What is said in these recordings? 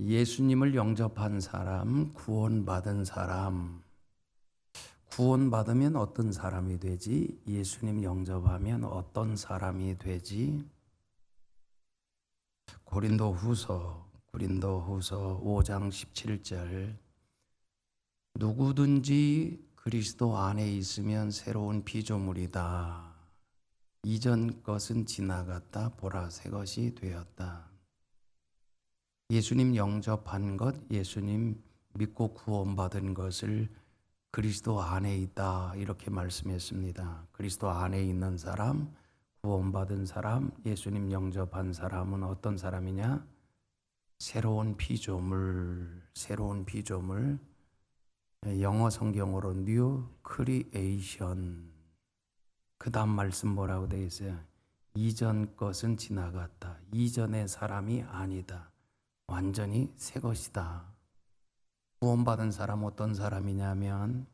예수님을 영접한 사람, 구원받은 사람. 구원받으면 어떤 사람이 되지? 예수님 영접하면 어떤 사람이 되지? 고린도후서 5장 17절. 누구든지 그리스도 안에 있으면 새로운 피조물이다. 이전 것은 지나갔다. 보라, 새 것이 되었다. 예수님 영접한 것, 예수님 믿고 구원받은 것을 그리스도 안에 있다, 이렇게 말씀했습니다. 그리스도 안에 있는 사람, 구원받은 사람, 예수님 영접한 사람은 어떤 사람이냐? 새로운 피조물. 영어 성경으로 New Creation. 그 다음 말씀 뭐라고 되어 있어요? 이전 것은 지나갔다. 이전의 사람이 아니다. 완전히 새 것이다. 구원받은 사람 어떤 사람이냐면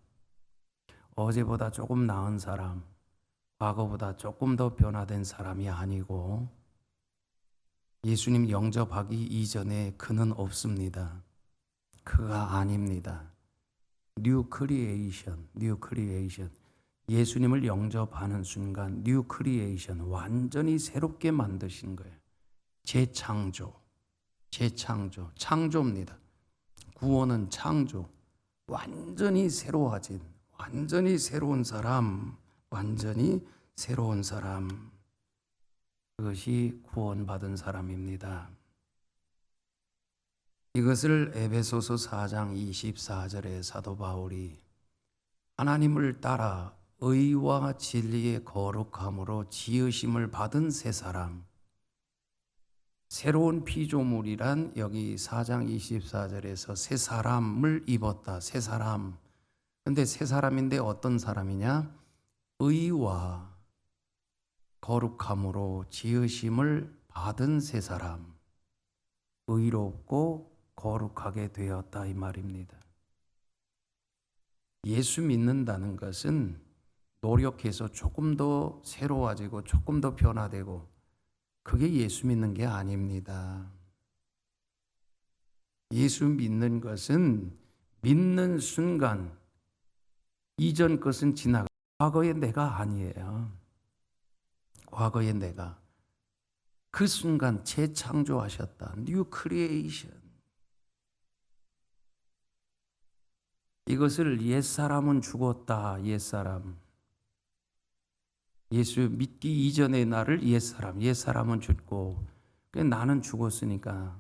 어제보다 조금 나은 사람, 과거보다 조금 더 변화된 사람이 아니고 예수님 영접하기 이전에 그는 없습니다. 그가 아닙니다. New Creation. 예수님을 영접하는 순간 New Creation, 완전히 새롭게 만드신 거예요. 창조입니다. 구원은 창조, 완전히 새로워진, 완전히 새로운 사람, 그것이 구원받은 사람입니다. 이것을 에베소서 4장 24절에 사도 바울이 하나님을 따라 의와 진리의 거룩함으로 지으심을 받은 새 사람, 새로운 피조물이란 여기 4장 24절에서 새 사람을 입었다. 새 사람. 근데 새 사람인데 어떤 사람이냐? 의와 거룩함으로 지으심을 받은 새 사람. 의롭고 거룩하게 되었다, 이 말입니다. 예수 믿는다는 것은 노력해서 조금 더 새로워지고 조금 더 변화되고, 그게 예수 믿는 게 아닙니다. 예수 믿는 것은 믿는 순간 이전 것은 지나가. 과거의 내가 아니에요. 과거의 내가. 그 순간 재창조하셨다. New Creation. 이것을 옛사람은 죽었다. 옛사람. 예수 믿기 이전의 나를 옛사람은 죽고, 나는 죽었으니까.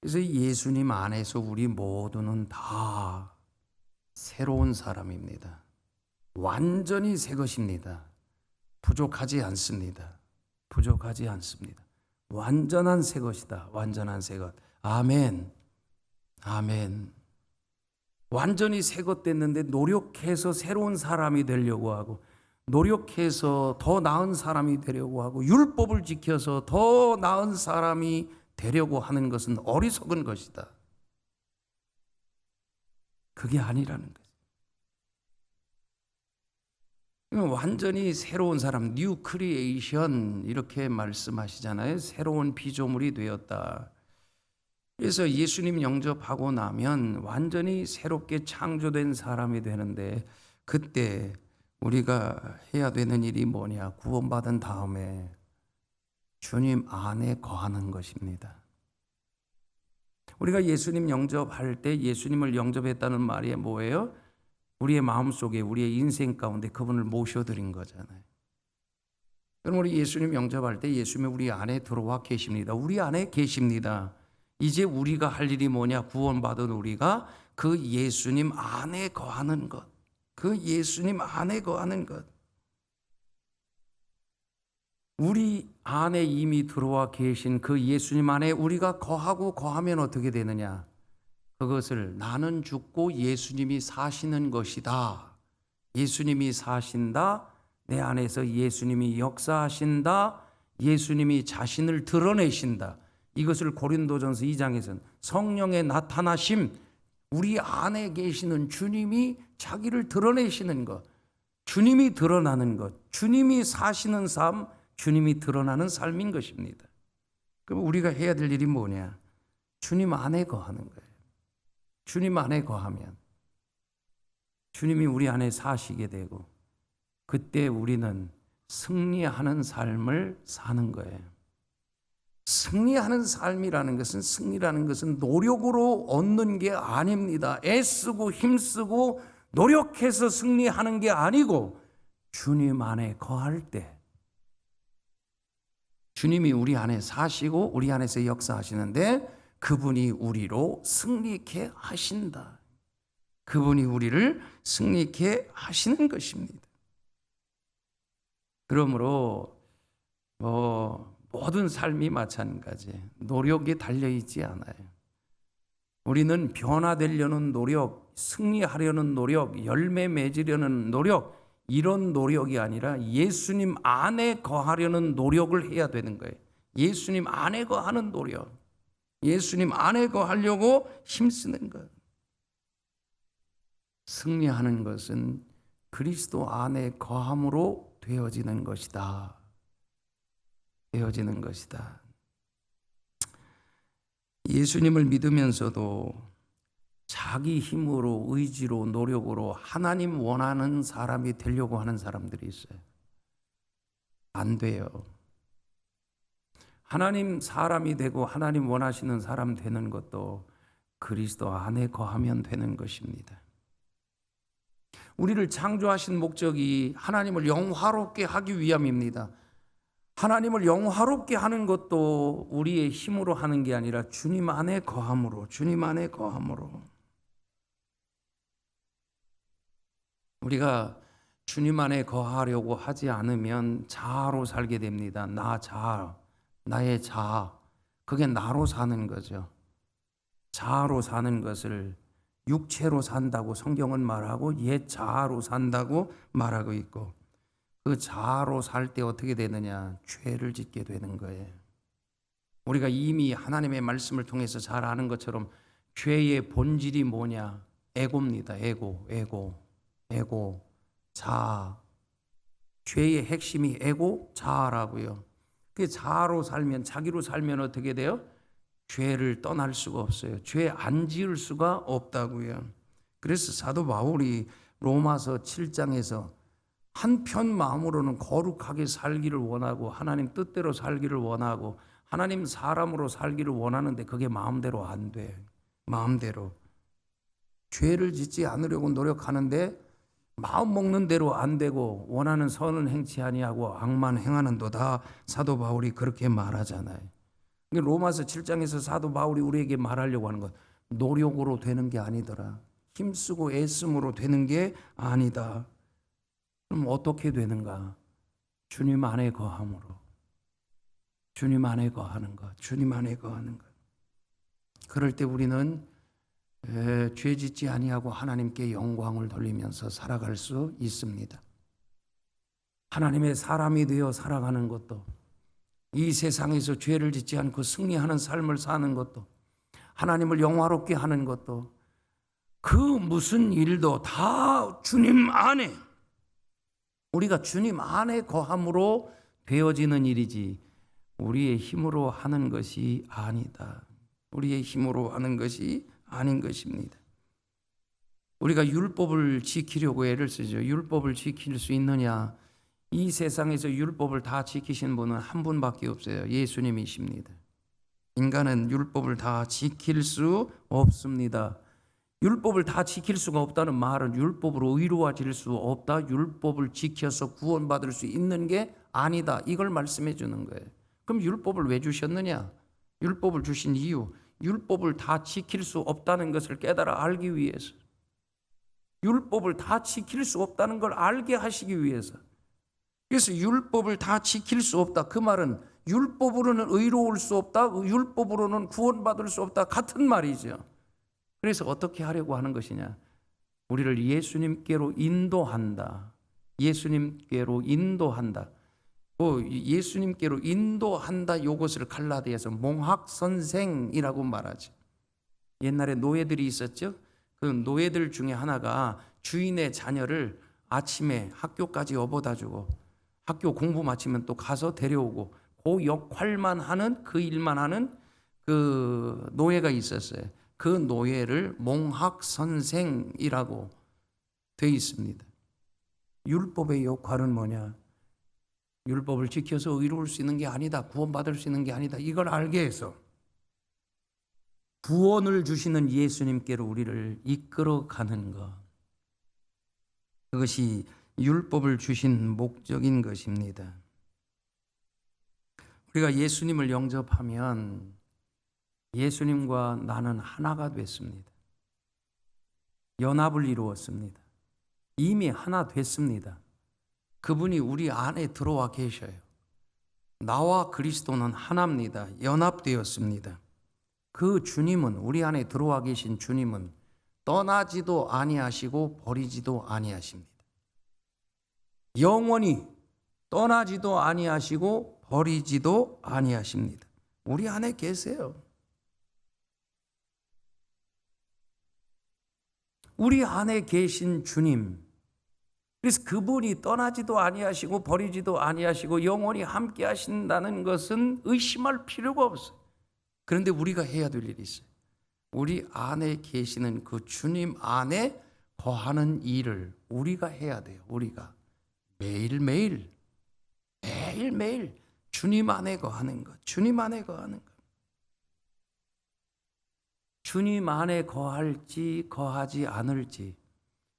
그래서 예수님 안에서 우리 모두는 다 새로운 사람입니다. 완전히 새 것입니다. 부족하지 않습니다. 완전한 새 것이다. 완전한 새 것. 아멘. 완전히 새 것 됐는데 노력해서 새로운 사람이 되려고 하고, 노력해서 더 나은 사람이 되려고 하고, 율법을 지켜서 더 나은 사람이 되려고 하는 것은 어리석은 것이다. 그게 아니라는 거죠. 완전히 새로운 사람, New Creation 이렇게 말씀하시잖아요. 새로운 피조물이 되었다. 그래서 예수님 영접하고 나면 완전히 새롭게 창조된 사람이 되는데, 그때 우리가 해야 되는 일이 뭐냐? 구원받은 다음에 주님 안에 거하는 것입니다. 우리가 예수님 영접할 때 예수님을 영접했다는 말이 뭐예요? 우리의 마음속에, 우리의 인생 가운데 그분을 모셔드린 거잖아요. 그럼 우리 예수님 영접할 때 예수님이 우리 안에 들어와 계십니다. 우리 안에 계십니다. 이제 우리가 할 일이 뭐냐? 구원받은 우리가 그 예수님 안에 거하는 것. 우리 안에 이미 들어와 계신 그 예수님 안에 우리가 거하면 어떻게 되느냐? 그것을 나는 죽고 예수님이 사시는 것이다. 예수님이 사신다. 내 안에서 예수님이 역사하신다. 예수님이 자신을 드러내신다. 이것을 고린도전서 2장에서는 성령의 나타나심, 우리 안에 계시는 주님이 자기를 드러내시는 것, 주님이 드러나는 것, 주님이 사시는 삶, 주님이 드러나는 삶인 것입니다. 그럼 우리가 해야 될 일이 뭐냐? 주님 안에 거하는 거예요. 주님 안에 거하면 주님이 우리 안에 사시게 되고 그때 우리는 승리하는 삶을 사는 거예요. 승리하는 삶이라는 것은, 승리라는 것은 노력으로 얻는 게 아닙니다. 애쓰고 힘쓰고 노력해서 승리하는 게 아니고 주님 안에 거할 때 주님이 우리 안에 사시고 우리 안에서 역사하시는데 그분이 우리로 승리케 하신다. 그분이 우리를 승리케 하시는 것입니다. 그러므로 모든 삶이 마찬가지. 노력이 달려있지 않아요. 우리는 변화되려는 노력, 승리하려는 노력, 열매 맺으려는 노력, 이런 노력이 아니라 예수님 안에 거하려는 노력을 해야 되는 거예요. 예수님 안에 거하는 노력, 예수님 안에 거하려고 힘쓰는 것. 승리하는 것은 그리스도 안에 거함으로 되어지는 것이다. 되어지는 것이다. 예수님을 믿으면서도 자기 힘으로, 의지로, 노력으로 하나님 원하는 사람이 되려고 하는 사람들이 있어요. 안 돼요. 하나님 사람이 되고 하나님 원하시는 사람 되는 것도 그리스도 안에 거하면 되는 것입니다. 우리를 창조하신 목적이 하나님을 영화롭게 하기 위함입니다. 하나님을 영화롭게 하는 것도 우리의 힘으로 하는 게 아니라 주님 안에 거함으로, 주님 안에 거함으로. 우리가 주님 안에 거하려고 하지 않으면 자아로 살게 됩니다. 나 자아, 나의 자아, 그게 나로 사는 거죠. 자아로 사는 것을 육체로 산다고 성경은 말하고 옛 자아로 산다고 말하고 있고, 그 자아로 살 때 어떻게 되느냐? 죄를 짓게 되는 거예요. 우리가 이미 하나님의 말씀을 통해서 잘 아는 것처럼 죄의 본질이 뭐냐? 에고입니다. 에고, 자아. 죄의 핵심이 에고, 자아라고요. 그 자아로 살면, 자기로 살면 어떻게 돼요? 죄를 떠날 수가 없어요. 죄 안 지을 수가 없다고요. 그래서 사도 바울이 로마서 7장에서 한편 마음으로는 거룩하게 살기를 원하고 하나님 뜻대로 살기를 원하고 하나님 사람으로 살기를 원하는데 그게 마음대로 안 돼. 마음대로. 죄를 짓지 않으려고 노력하는데 마음 먹는 대로 안 되고 원하는 선은 행치 아니하고 악만 행하는도다. 사도 바울이 그렇게 말하잖아요. 로마서 7장에서 사도 바울이 우리에게 말하려고 하는 것, 노력으로 되는 게 아니더라. 힘쓰고 애씀으로 되는 게 아니다. 그럼 어떻게 되는가? 주님 안에 거함으로. 주님 안에 거하는 것. 주님 안에 거하는 것. 그럴 때 우리는 죄 짓지 아니하고 하나님께 영광을 돌리면서 살아갈 수 있습니다. 하나님의 사람이 되어 살아가는 것도, 이 세상에서 죄를 짓지 않고 승리하는 삶을 사는 것도, 하나님을 영화롭게 하는 것도, 그 무슨 일도 다 주님 안에, 우리가 주님 안에 거함으로 되어지는 일이지 우리의 힘으로 하는 것이 아니다. 우리의 힘으로 하는 것이 아닌 것입니다. 우리가 율법을 지키려고 애를 쓰죠. 율법을 지킬 수 있느냐? 이 세상에서 율법을 다 지키신 분은 한 분밖에 없어요. 예수님이십니다. 인간은 율법을 다 지킬 수 없습니다. 율법을 다 지킬 수가 없다는 말은 율법으로 의로워질 수 없다, 율법을 지켜서 구원받을 수 있는 게 아니다, 이걸 말씀해 주는 거예요. 그럼 율법을 왜 주셨느냐? 율법을 주신 이유, 율법을 다 지킬 수 없다는 것을 깨달아 알기 위해서, 율법을 다 지킬 수 없다는 걸 알게 하시기 위해서. 그래서 율법을 다 지킬 수 없다, 그 말은 율법으로는 의로울 수 없다, 율법으로는 구원받을 수 없다, 같은 말이죠. 그래서 어떻게 하려고 하는 것이냐? 우리를 예수님께로 인도한다. 예수님께로 인도한다. 예수님께로 인도한다, 이것을 갈라디아서 몽학선생이라고 말하죠. 옛날에 노예들이 있었죠. 그 노예들 중에 하나가 주인의 자녀를 아침에 학교까지 업어다 주고 학교 공부 마치면 또 가서 데려오고 그 역할만 하는, 그 일만 하는 그 노예가 있었어요. 그 노예를 몽학선생이라고 되어 있습니다. 율법의 역할은 뭐냐? 율법을 지켜서 의로울 수 있는 게 아니다. 구원받을 수 있는 게 아니다. 이걸 알게 해서 구원을 주시는 예수님께로 우리를 이끌어가는 것. 그것이 율법을 주신 목적인 것입니다. 우리가 예수님을 영접하면 예수님과 나는 하나가 됐습니다. 연합을 이루었습니다. 이미 하나 됐습니다. 그분이 우리 안에 들어와 계셔요. 나와 그리스도는 하나입니다. 연합되었습니다. 그 주님은, 우리 안에 들어와 계신 주님은 떠나지도 아니하시고 버리지도 아니하십니다. 영원히 떠나지도 아니하시고 버리지도 아니하십니다. 우리 안에 계세요. 우리 안에 계신 주님, 그래서 그분이 떠나지도 아니하시고 버리지도 아니하시고 영원히 함께 하신다는 것은 의심할 필요가 없어요. 그런데 우리가 해야 될 일이 있어요. 우리 안에 계시는 그 주님 안에 거하는 일을 우리가 해야 돼요. 우리가 매일매일 주님 안에 거하는 것, 주님 안에 거하는 것. 주님 안에 거할지 거하지 않을지,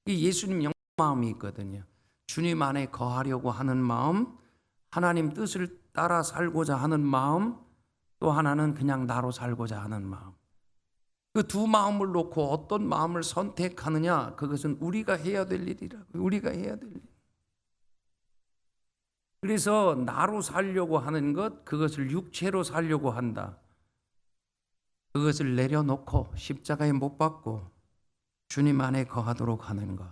이 예수님 마음이 있거든요. 주님 안에 거하려고 하는 마음, 하나님 뜻을 따라 살고자 하는 마음, 또 하나는 그냥 나로 살고자 하는 마음. 그 두 마음을 놓고 어떤 마음을 선택하느냐, 그것은 우리가 해야 될 일이라고. 우리가 해야 될 일. 그래서 나로 살려고 하는 것, 그것을 육체로 살려고 한다. 그것을 내려놓고 십자가에 못 박고 주님 안에 거하도록 하는 것.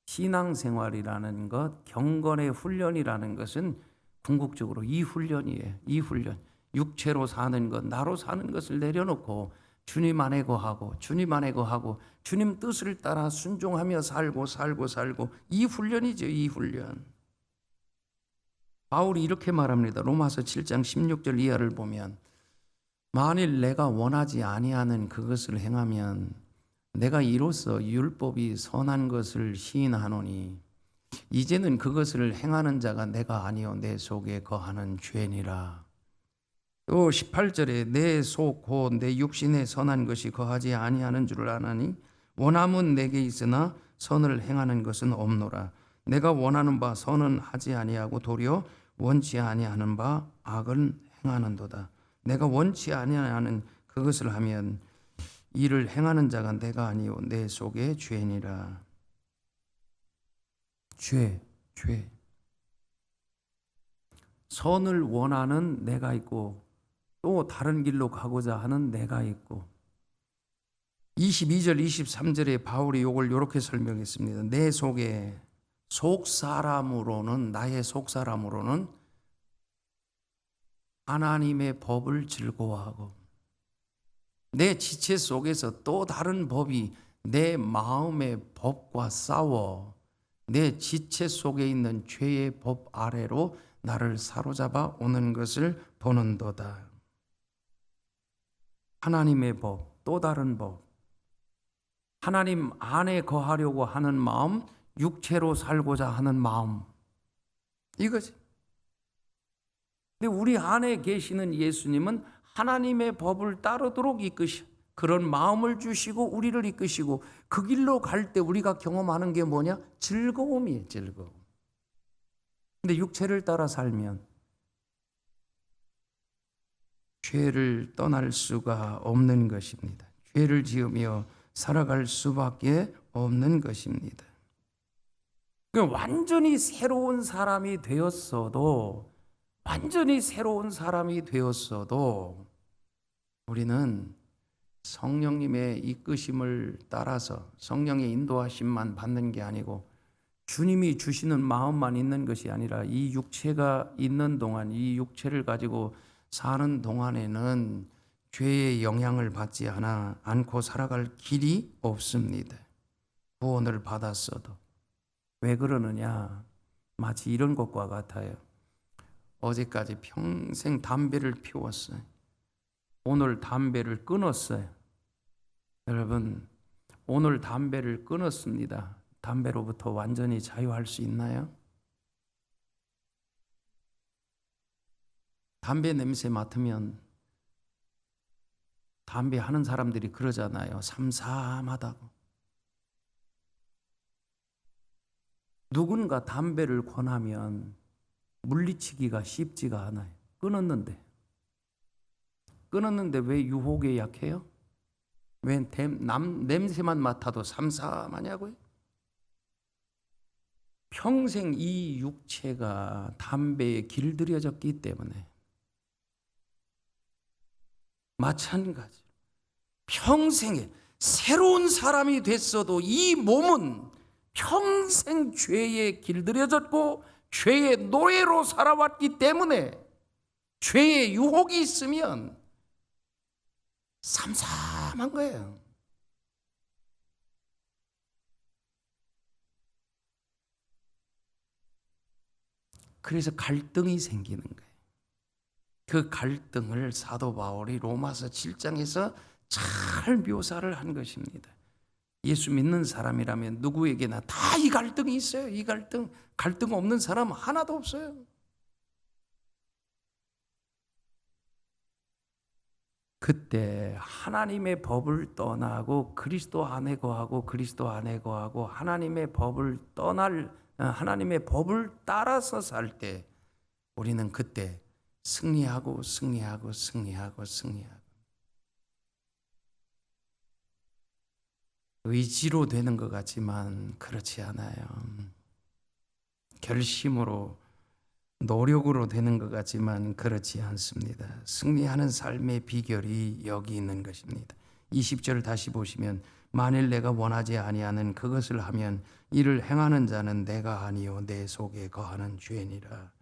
신앙생활이라는 것, 경건의 훈련이라는 것은 궁극적으로 이 훈련이에요. 이 훈련. 육체로 사는 것, 나로 사는 것을 내려놓고 주님 안에 거하고 주님 안에 거하고 주님 뜻을 따라 순종하며 살고 이 훈련이죠. 이 훈련. 바울이 이렇게 말합니다. 로마서 7장 16절 이하를 보면, 만일 내가 원하지 아니하는 그것을 행하면 내가 이로써 율법이 선한 것을 시인하노니 이제는 그것을 행하는 자가 내가 아니요 내 속에 거하는 죄니라. 또 18절에 내 속 곧 내 육신에 선한 것이 거하지 아니하는 줄을 아나니 원함은 내게 있으나 선을 행하는 것은 없노라. 내가 원하는 바 선은 하지 아니하고 도리어 원치 아니하는 바 악은 행하는도다. 내가 원치 아니하는 그것을 하면 이를 행하는 자가 내가 아니요 내 속에 죄니라. 죄. 선을 원하는 내가 있고 또 다른 길로 가고자 하는 내가 있고. 22절 23절에 바울이 이걸 이렇게 설명했습니다. 내 속에 속사람으로는, 나의 속사람으로는 하나님의 법을 즐거워하고 내 지체 속에서 또 다른 법이 내 마음의 법과 싸워 내 지체 속에 있는 죄의 법 아래로 나를 사로잡아 오는 것을 보는도다. 하나님의 법, 또 다른 법. 하나님 안에 거하려고 하는 마음, 육체로 살고자 하는 마음. 이거지. 근데 우리 안에 계시는 예수님은 하나님의 법을 따르도록 이끄시고 그런 마음을 주시고 우리를 이끄시고 그 길로 갈 때 우리가 경험하는 게 뭐냐? 즐거움이에요. 즐거움. 근데 육체를 따라 살면 죄를 떠날 수가 없는 것입니다. 죄를 지으며 살아갈 수밖에 없는 것입니다. 완전히 새로운 사람이 되었어도 우리는 성령님의 이끄심을 따라서 성령의 인도하심만 받는 게 아니고 주님이 주시는 마음만 있는 것이 아니라 이 육체가 있는 동안, 이 육체를 가지고 사는 동안에는 죄의 영향을 받지 않고 살아갈 길이 없습니다. 구원을 받았어도. 왜 그러느냐? 마치 이런 것과 같아요. 어제까지 평생 담배를 피웠어요. 오늘 담배를 끊었어요. 여러분, 오늘 담배를 끊었습니다. 담배로부터 완전히 자유할 수 있나요? 담배 냄새 맡으면 담배 하는 사람들이 그러잖아요. 삼삼하다고. 누군가 담배를 권하면 물리치기가 쉽지가 않아요. 끊었는데 왜 유혹에 약해요? 왜 냄새만 맡아도 삼삼하냐고요? 평생 이 육체가 담배에 길들여졌기 때문에 마찬가지. 평생에 새로운 사람이 됐어도 이 몸은 평생 죄에 길들여졌고 죄의 노예로 살아왔기 때문에 죄의 유혹이 있으면 삼삼한 거예요. 그래서 갈등이 생기는 거예요. 그 갈등을 사도 바울이 로마서 7장에서 잘 묘사를 한 것입니다. 예수 믿는 사람이라면 누구에게나 다 이 갈등이 있어요. 이 갈등 없는 사람 하나도 없어요. 그때 하나님의 법을 떠나고 그리스도 안에 거하고 그리스도 안에 거하고 하나님의 법을 하나님의 법을 따라서 살 때 우리는 그때 승리하고 의지로 되는 것 같지만 그렇지 않아요. 결심으로 노력으로 되는 것 같지만 그렇지 않습니다. 승리하는 삶의 비결이 여기 있는 것입니다. 20절 다시 보시면 만일 내가 원하지 아니하는 그것을 하면 이를 행하는 자는 내가 아니요 내 속에 거하는 죄니라.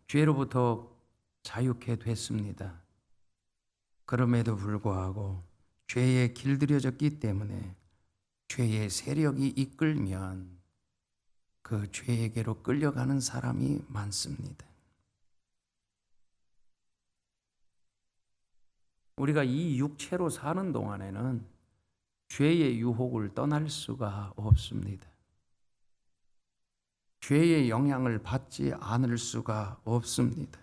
죄로부터 자유케 됐습니다. 그럼에도 불구하고 죄에 길들여졌기 때문에 죄의 세력이 이끌면 그 죄에게로 끌려가는 사람이 많습니다. 우리가 이 육체로 사는 동안에는 죄의 유혹을 떠날 수가 없습니다. 죄의 영향을 받지 않을 수가 없습니다.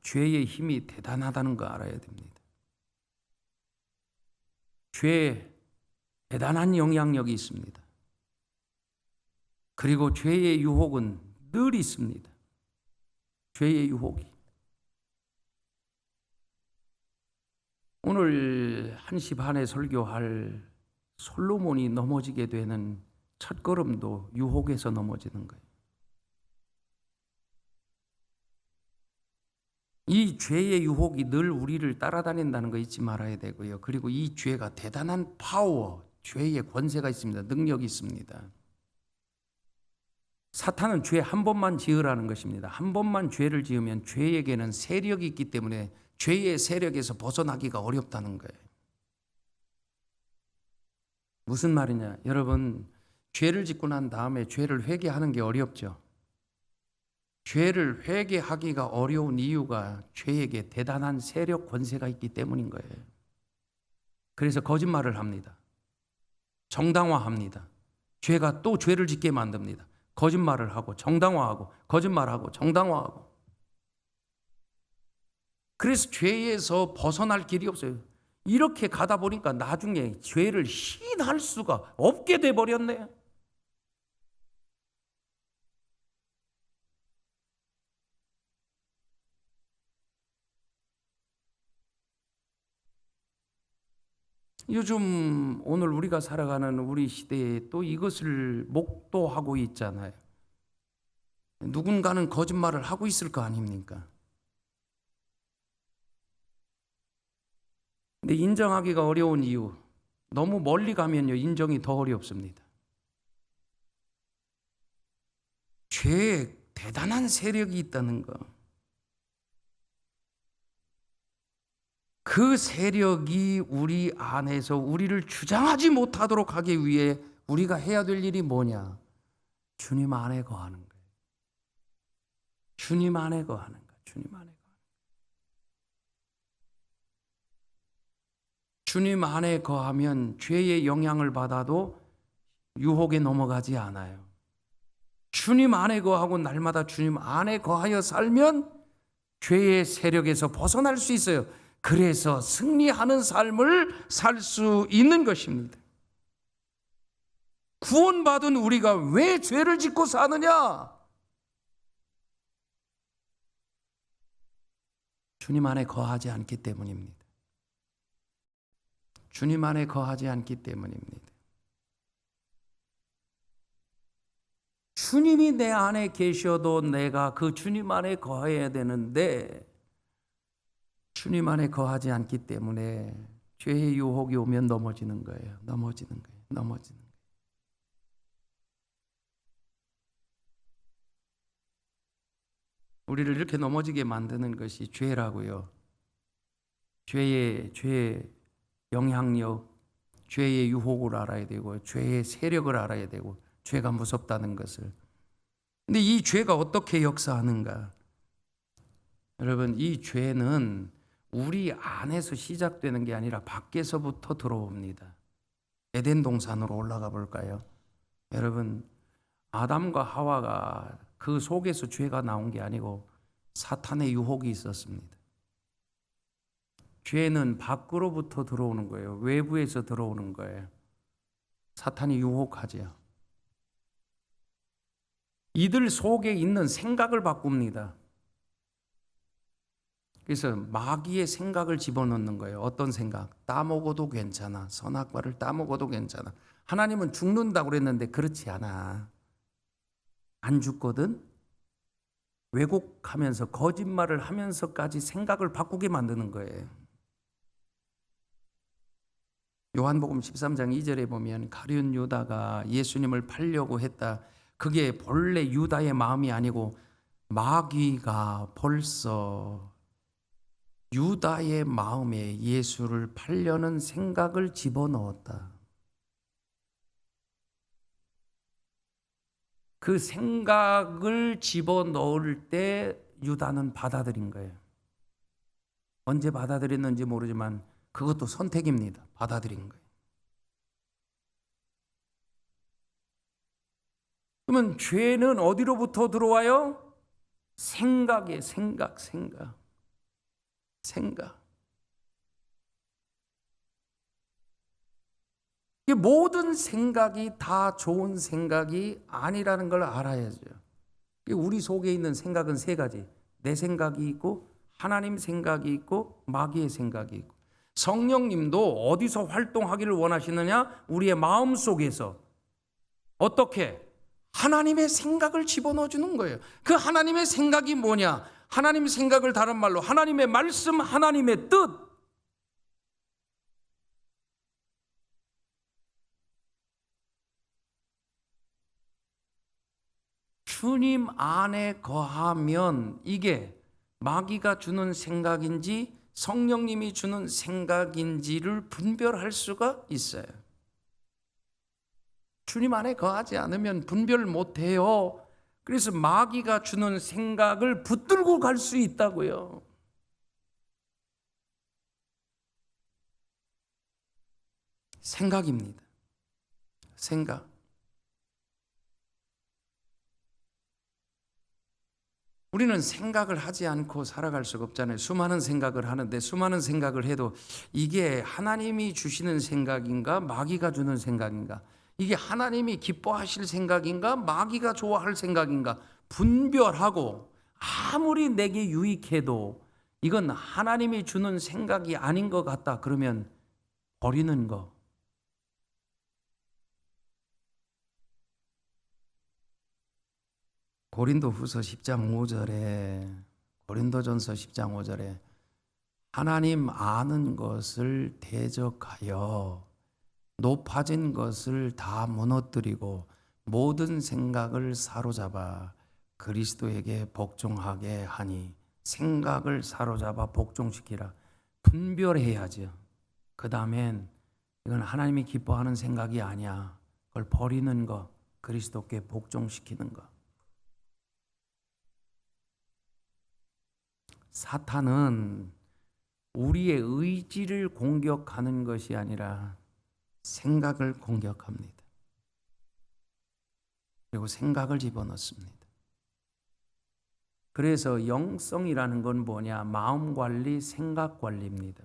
죄의 힘이 대단하다는 거 알아야 됩니다. 죄에 대단한 영향력이 있습니다. 그리고 죄의 유혹은 늘 있습니다. 죄의 유혹이. 오늘 1시 반에 설교할 솔로몬이 넘어지게 되는 첫걸음도 유혹에서 넘어지는 거예요. 이 죄의 유혹이 늘 우리를 따라다닌다는 거 잊지 말아야 되고요. 그리고 이 죄가 대단한 파워, 죄의 권세가 있습니다. 능력이 있습니다. 사탄은 죄 한 번만 지으라는 것입니다. 한 번만 죄를 지으면 죄에게는 세력이 있기 때문에 죄의 세력에서 벗어나기가 어렵다는 거예요. 무슨 말이냐? 여러분, 죄를 짓고 난 다음에 죄를 회개하는 게 어렵죠. 죄를 회개하기가 어려운 이유가 죄에게 대단한 세력 권세가 있기 때문인 거예요. 그래서 거짓말을 합니다. 정당화합니다. 죄가 또 죄를 짓게 만듭니다. 거짓말을 하고 정당화하고 거짓말하고 정당화하고. 그래서 죄에서 벗어날 길이 없어요. 이렇게 가다 보니까 나중에 죄를 시인할 수가 없게 돼버렸네요. 요즘 오늘 우리가 살아가는 우리 시대에 또 이것을 목도하고 있잖아요. 누군가는 거짓말을 하고 있을 거 아닙니까? 근데 인정하기가 어려운 이유, 너무 멀리 가면요 인정이 더 어렵습니다. 죄에 대단한 세력이 있다는 거. 그 세력이 우리 안에서 우리를 주장하지 못하도록 하기 위해 우리가 해야 될 일이 뭐냐? 주님 안에 거하는 거예요. 주님 안에 거하는 거예요. 주님 안에 거하는 거예요. 주님 안에 거하면 죄의 영향을 받아도 유혹에 넘어가지 않아요. 주님 안에 거하고 날마다 주님 안에 거하여 살면 죄의 세력에서 벗어날 수 있어요. 그래서 승리하는 삶을 살 수 있는 것입니다. 구원받은 우리가 왜 죄를 짓고 사느냐? 주님 안에 거하지 않기 때문입니다. 주님 안에 거하지 않기 때문입니다. 주님이 내 안에 계셔도 내가 그 주님 안에 거해야 되는데 주님 안에 거하지 않기 때문에 죄의 유혹이 오면 넘어지는 거예요. 넘어지는 거예요. 넘어지는 거예요. 우리를 이렇게 넘어지게 만드는 것이 죄라고요. 죄의 영향력, 죄의 유혹을 알아야 되고 죄의 세력을 알아야 되고 죄가 무섭다는 것을. 근데 이 죄가 어떻게 역사하는가? 여러분, 이 죄는 우리 안에서 시작되는 게 아니라 밖에서부터 들어옵니다. 에덴 동산으로 올라가 볼까요? 여러분, 아담과 하와가 그 속에서 죄가 나온 게 아니고 사탄의 유혹이 있었습니다. 죄는 밖으로부터 들어오는 거예요. 외부에서 들어오는 거예요. 사탄이 유혹하죠. 이들 속에 있는 생각을 바꿉니다. 그래서 마귀의 생각을 집어넣는 거예요. 어떤 생각? 따먹어도 괜찮아. 선악과를 따먹어도 괜찮아. 하나님은 죽는다고 그랬는데 그렇지 않아. 안 죽거든. 왜곡하면서 거짓말을 하면서까지 생각을 바꾸게 만드는 거예요. 요한복음 13장 2절에 보면 가룟 유다가 예수님을 팔려고 했다. 그게 본래 유다의 마음이 아니고 마귀가 벌써 유다의 마음에 예수를 팔려는 생각을 집어넣었다. 그 생각을 집어넣을 때 유다는 받아들인 거예요. 언제 받아들였는지 모르지만 그것도 선택입니다. 받아들인 거예요. 그러면 죄는 어디로부터 들어와요? 생각에 생각. 모든 생각이 다 좋은 생각이 아니라는 걸 알아야죠. 우리 속에 있는 생각은 세 가지. 내 생각이 있고 하나님 생각이 있고 마귀의 생각이 있고. 성령님도 어디서 활동하기를 원하시느냐? 우리의 마음 속에서. 어떻게? 하나님의 생각을 집어넣어 주는 거예요. 그 하나님의 생각이 뭐냐? 하나님의 생각을 다른 말로 하나님의 말씀, 하나님의 뜻. 주님 안에 거하면 이게 마귀가 주는 생각인지 성령님이 주는 생각인지를 분별할 수가 있어요. 주님 안에 거하지 않으면 분별 못해요. 그래서 마귀가 주는 생각을 붙들고 갈 수 있다고요. 생각입니다. 생각. 우리는 생각을 하지 않고 살아갈 수가 없잖아요. 수많은 생각을 하는데 수많은 생각을 해도 이게 하나님이 주시는 생각인가 마귀가 주는 생각인가, 이게 하나님이 기뻐하실 생각인가 마귀가 좋아할 생각인가 분별하고, 아무리 내게 유익해도 이건 하나님이 주는 생각이 아닌 것 같다 그러면 버리는 거. 고린도후서 10장 5절에 고린도전서 10장 5절에 하나님 아는 것을 대적하여 높아진 것을 다 무너뜨리고 모든 생각을 사로잡아 그리스도에게 복종하게 하니. 생각을 사로잡아 복종시키라. 분별해야죠. 그 다음엔 이건 하나님이 기뻐하는 생각이 아니야. 그걸 버리는 거, 그리스도께 복종시키는 거. 사탄은 우리의 의지를 공격하는 것이 아니라 생각을 공격합니다. 그리고 생각을 집어넣습니다. 그래서 영성이라는 건 뭐냐? 마음 관리, 생각 관리입니다.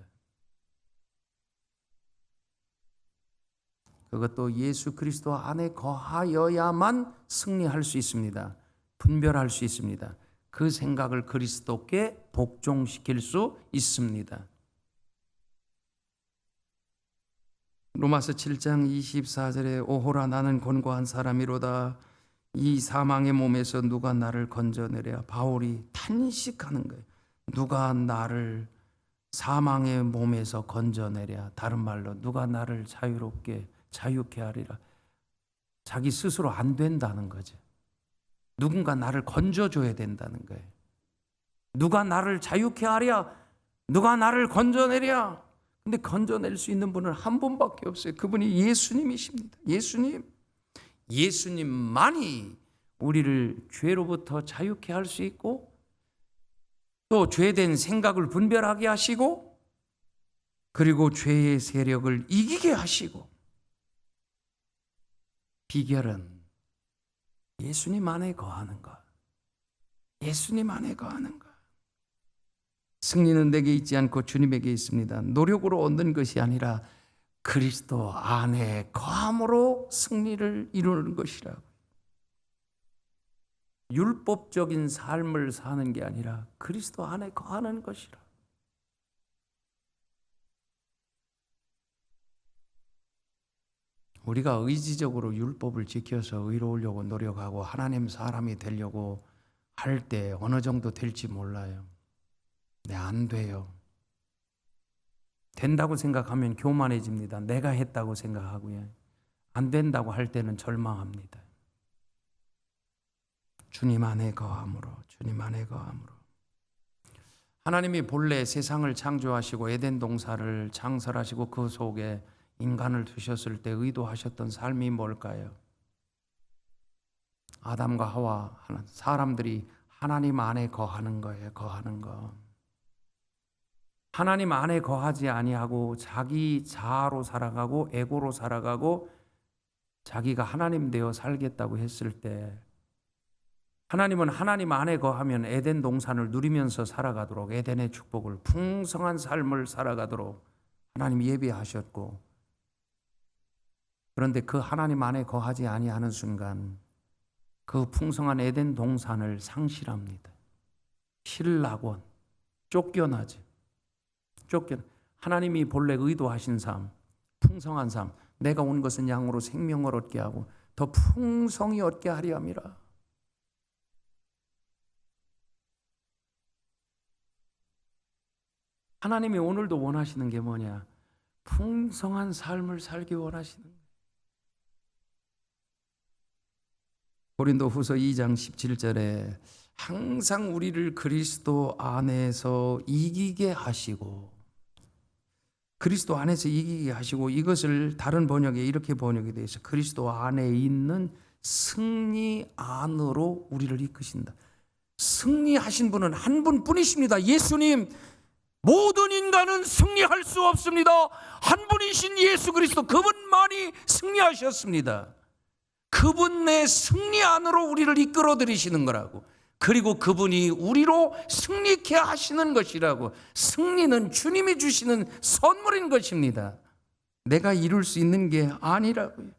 그것도 예수 그리스도 안에 거하여야만 승리할 수 있습니다. 분별할 수 있습니다. 그 생각을 그리스도께 복종시킬 수 있습니다. 로마서 7장 24절에 오호라 나는 곤고한 사람이로다. 이 사망의 몸에서 누가 나를 건져내랴. 바울이 탄식하는 거예요. 누가 나를 사망의 몸에서 건져내랴. 다른 말로 누가 나를 자유케 하리라. 자기 스스로 안 된다는 거죠. 누군가 나를 건져줘야 된다는 거예요. 누가 나를 자유케 하랴. 누가 나를 건져내랴. 근데 건져낼 수 있는 분은 한 분밖에 없어요. 그분이 예수님이십니다. 예수님만이 우리를 죄로부터 자유케 할 수 있고, 또 죄된 생각을 분별하게 하시고, 그리고 죄의 세력을 이기게 하시고, 비결은 예수님 안에 거하는 것. 예수님 안에 거하는 것. 승리는 내게 있지 않고 주님에게 있습니다. 노력으로 얻는 것이 아니라 그리스도 안에 거함으로 승리를 이루는 것이라고. 율법적인 삶을 사는 게 아니라 그리스도 안에 거하는 것이라. 우리가 의지적으로 율법을 지켜서 의로우려고 노력하고 하나님 사람이 되려고 할 때 어느 정도 될지 몰라요. 네, 안 돼요. 된다고 생각하면 교만해집니다. 내가 했다고 생각하고요. 안 된다고 할 때는 절망합니다. 주님 안에 거함으로, 주님 안에 거함으로. 하나님이 본래 세상을 창조하시고 에덴 동산을 창설하시고 그 속에 인간을 두셨을 때 의도하셨던 삶이 뭘까요? 아담과 하와, 사람들이 하나님 안에 거하는 거예요. 거하는 거. 하나님 안에 거하지 아니하고 자기 자아로 살아가고 에고로 살아가고 자기가 하나님 되어 살겠다고 했을 때, 하나님은 하나님 안에 거하면 에덴 동산을 누리면서 살아가도록, 에덴의 축복을, 풍성한 삶을 살아가도록 하나님 예비하셨고, 그런데 그 하나님 안에 거하지 아니하는 순간 그 풍성한 에덴 동산을 상실합니다. 신락원, 쫓겨나죠. 하나님이 본래 의도하신 삶, 풍성한 삶, 내가 온 것은 양으로 생명을 얻게 하고 더 풍성히 얻게 하려 함이라. 하나님이 오늘도 원하시는 게 뭐냐? 풍성한 삶을 살기 원하시는 거예요. 고린도후서 2장 17절에 항상 우리를 그리스도 안에서 이기게 하시고, 그리스도 안에서 이기게 하시고, 이것을 다른 번역에 이렇게 번역이 되어 있어요. 그리스도 안에 있는 승리 안으로 우리를 이끄신다. 승리하신 분은 한 분뿐이십니다. 예수님. 모든 인간은 승리할 수 없습니다. 한 분이신 예수 그리스도, 그분만이 승리하셨습니다. 그분의 승리 안으로 우리를 이끌어 들이시는 거라고. 그리고 그분이 우리로 승리케 하시는 것이라고. 승리는 주님이 주시는 선물인 것입니다. 내가 이룰 수 있는 게 아니라고요.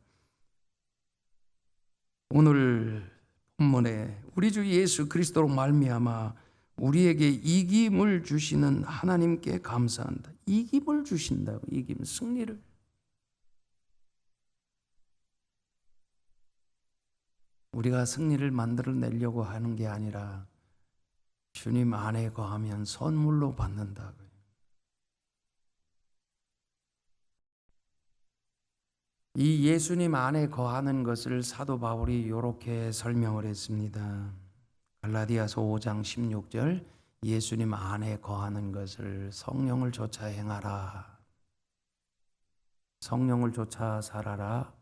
오늘 본문에 우리 주 예수 그리스도로 말미암아 우리에게 이김을 주시는 하나님께 감사한다. 이김을 주신다고. 이김, 승리를. 우리가 승리를 만들어내려고 하는 게 아니라 주님 안에 거하면 선물로 받는다고요. 이 예수님 안에 거하는 것을 사도 바울이 이렇게 설명을 했습니다. 갈라디아서 5장 16절, 예수님 안에 거하는 것을 성령을 좇아 행하라. 성령을 좇아 살아라.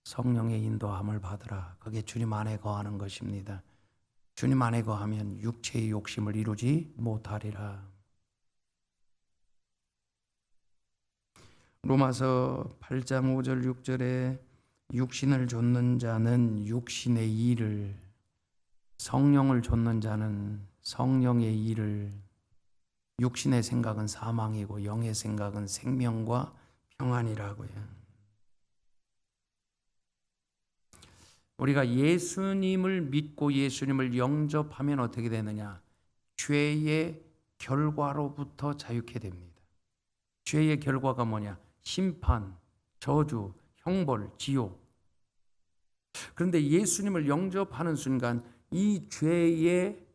성령의 인도함을 받으라. 그게 주님 안에 거하는 것입니다. 주님 안에 거하면 육체의 욕심을 이루지 못하리라. 로마서 8장 5절 6절에 육신을 좇는 자는 육신의 일을, 성령을 좇는 자는 성령의 일을. 육신의 생각은 사망이고 영의 생각은 생명과 평안이라고요. 우리가 예수님을 믿고 예수님을 영접하면 어떻게 되느냐? 죄의 결과로부터 자유케 됩니다. 죄의 결과가 뭐냐? 심판, 저주, 형벌, 지옥. 그런데 예수님을 영접하는 순간 이 죄의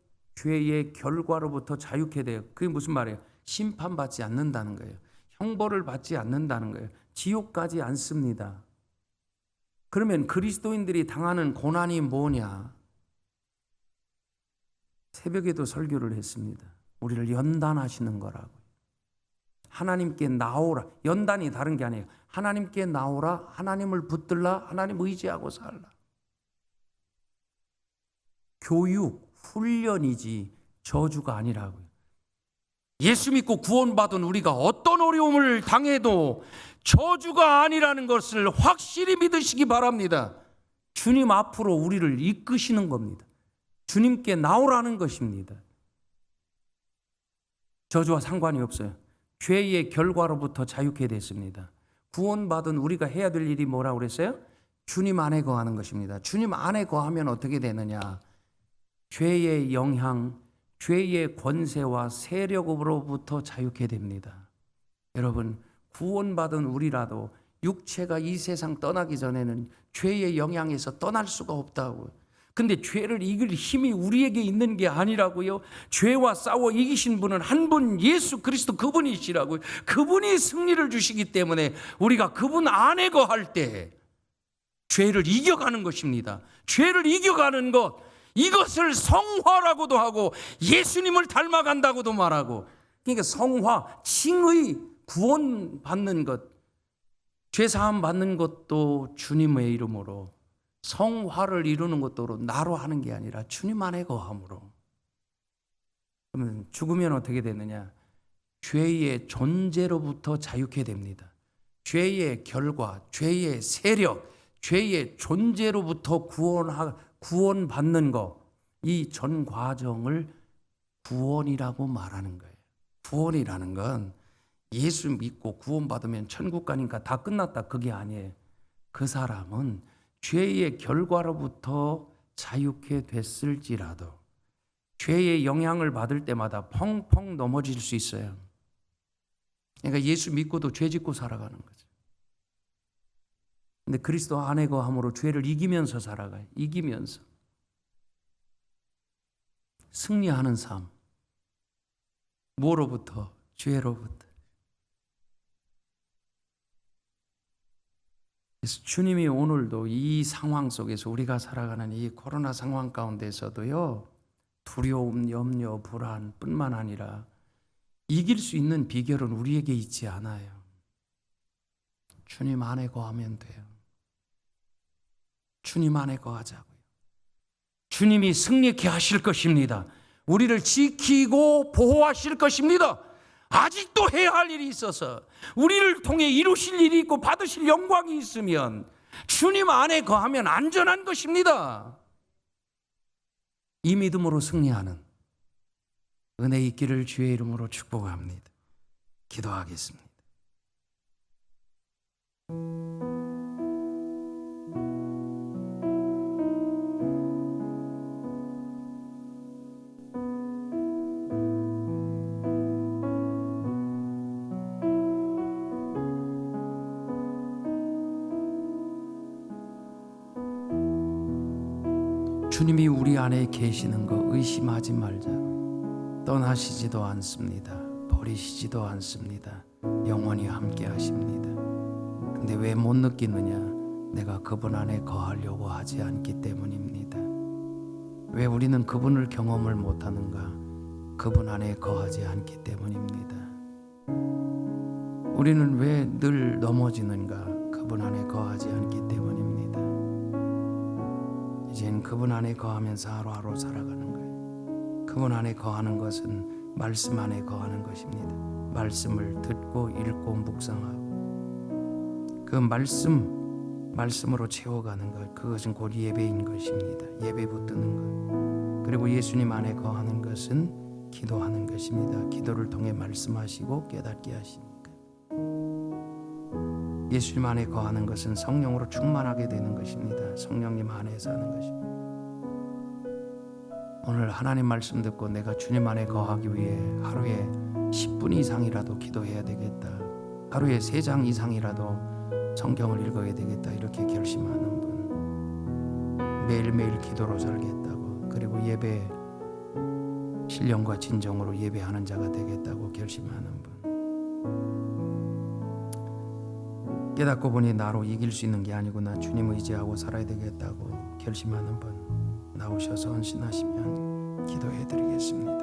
결과로부터 자유케 돼요. 그게 무슨 말이에요? 심판받지 않는다는 거예요. 형벌을 받지 않는다는 거예요. 지옥 가지 않습니다. 그러면 그리스도인들이 당하는 고난이 뭐냐? 새벽에도 설교를 했습니다. 우리를 연단하시는 거라고. 하나님께 나오라. 연단이 다른 게 아니에요. 하나님께 나오라. 하나님을 붙들라. 하나님 의지하고 살라. 교육, 훈련이지 저주가 아니라고요. 예수 믿고 구원받은 우리가 어떤 어려움을 당해도 저주가 아니라는 것을 확실히 믿으시기 바랍니다. 주님 앞으로 우리를 이끄시는 겁니다. 주님께 나오라는 것입니다. 저주와 상관이 없어요. 죄의 결과로부터 자유케 됐습니다. 구원받은 우리가 해야 될 일이 뭐라고 그랬어요? 주님 안에 거하는 것입니다. 주님 안에 거하면 어떻게 되느냐? 죄의 영향, 죄의 권세와 세력으로부터 자유케 됩니다. 여러분, 구원받은 우리라도 육체가 이 세상 떠나기 전에는 죄의 영향에서 떠날 수가 없다고요. 근데 죄를 이길 힘이 우리에게 있는 게 아니라고요. 죄와 싸워 이기신 분은 한 분, 예수 그리스도 그분이시라고요. 그분이 승리를 주시기 때문에 우리가 그분 안에 거할 때 죄를 이겨가는 것입니다. 죄를 이겨가는 것, 이것을 성화라고도 하고 예수님을 닮아간다고도 말하고. 그러니까 성화, 칭의, 구원받는 것, 죄사함 받는 것도 주님의 이름으로, 성화를 이루는 것도 나로 하는 게 아니라 주님 안에 거함으로. 그러면 죽으면 어떻게 되느냐? 죄의 존재로부터 자유케 됩니다. 죄의 결과, 죄의 세력, 죄의 존재로부터 구원받는 것, 이 전 과정을 구원이라고 말하는 거예요. 구원이라는 건 예수 믿고 구원받으면 천국 가니까 다 끝났다, 그게 아니에요. 그 사람은 죄의 결과로부터 자유케 됐을지라도 죄의 영향을 받을 때마다 펑펑 넘어질 수 있어요. 그러니까 예수 믿고도 죄 짓고 살아가는 거죠. 근데 그리스도 안에 거함으로 죄를 이기면서 살아가요. 이기면서 승리하는 삶. 뭐로부터? 죄로부터. 그래서 주님이 오늘도 이 상황 속에서, 우리가 살아가는 이 코로나 상황 가운데서도요, 두려움, 염려, 불안 뿐만 아니라 이길 수 있는 비결은 우리에게 있지 않아요. 주님 안에 거하면 돼요. 주님 안에 거하자고요. 주님이 승리케 하실 것입니다. 우리를 지키고 보호하실 것입니다. 아직도 해야 할 일이 있어서, 우리를 통해 이루실 일이 있고 받으실 영광이 있으면 주님 안에 거하면 안전한 것입니다. 이 믿음으로 승리하는 은혜 있기를 주의 이름으로 축복합니다. 기도하겠습니다. 주님이 우리 안에 계시는 거 의심하지 말자고요. 떠나시지도 않습니다. 버리시지도 않습니다. 영원히 함께 하십니다. 근데 왜 못 느끼느냐? 내가 그분 안에 거하려고 하지 않기 때문입니다. 왜 우리는 그분을 경험을 못하는가? 그분 안에 거하지 않기 때문입니다. 우리는 왜 늘 넘어지는가? 그분 안에 거하지 않기 때문입니다. 이젠 그분 안에 거하면서 하루하루 살아가는 거예요. 그분 안에 거하는 것은 말씀 안에 거하는 것입니다. 말씀을 듣고 읽고 묵상하고 그 말씀으로 채워가는 것, 그것은 곧 예배인 것입니다. 예배 붙드는 것. 그리고 예수님 안에 거하는 것은 기도하는 것입니다. 기도를 통해 말씀하시고 깨닫게 하시니까. 예수님 안에 거하는 것은 성령으로 충만하게 되는 것입니다. 성령님 안에서 하는 것입니다. 오늘 하나님 말씀 듣고 내가 주님 안에 거하기 위해 하루에 10분 이상이라도 기도해야 되겠다. 하루에 3장 이상이라도 성경을 읽어야 되겠다. 이렇게 결심하는 분, 매일매일 기도로 살겠다고, 그리고 예배 신령과 진정으로 예배하는 자가 되겠다고 결심하는 분, 깨닫고 보니 나로 이길 수 있는 게 아니구나, 주님 의지하고 살아야 되겠다고 결심하는 분 나오셔서 헌신하시면 기도해 드리겠습니다.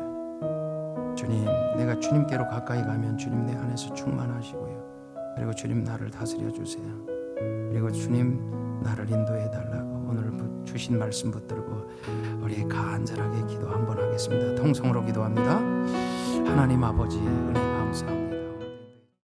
주님, 내가 주님께로 가까이 가면 주님 내 안에서 충만하시고요. 그리고 주님 나를 다스려 주세요. 그리고 주님 나를 인도해 달라고 오늘 주신 말씀 붙들고 우리 간절하게 기도 한번 하겠습니다. 통성으로 기도합니다. 하나님 아버지, 은혜 감사합니다.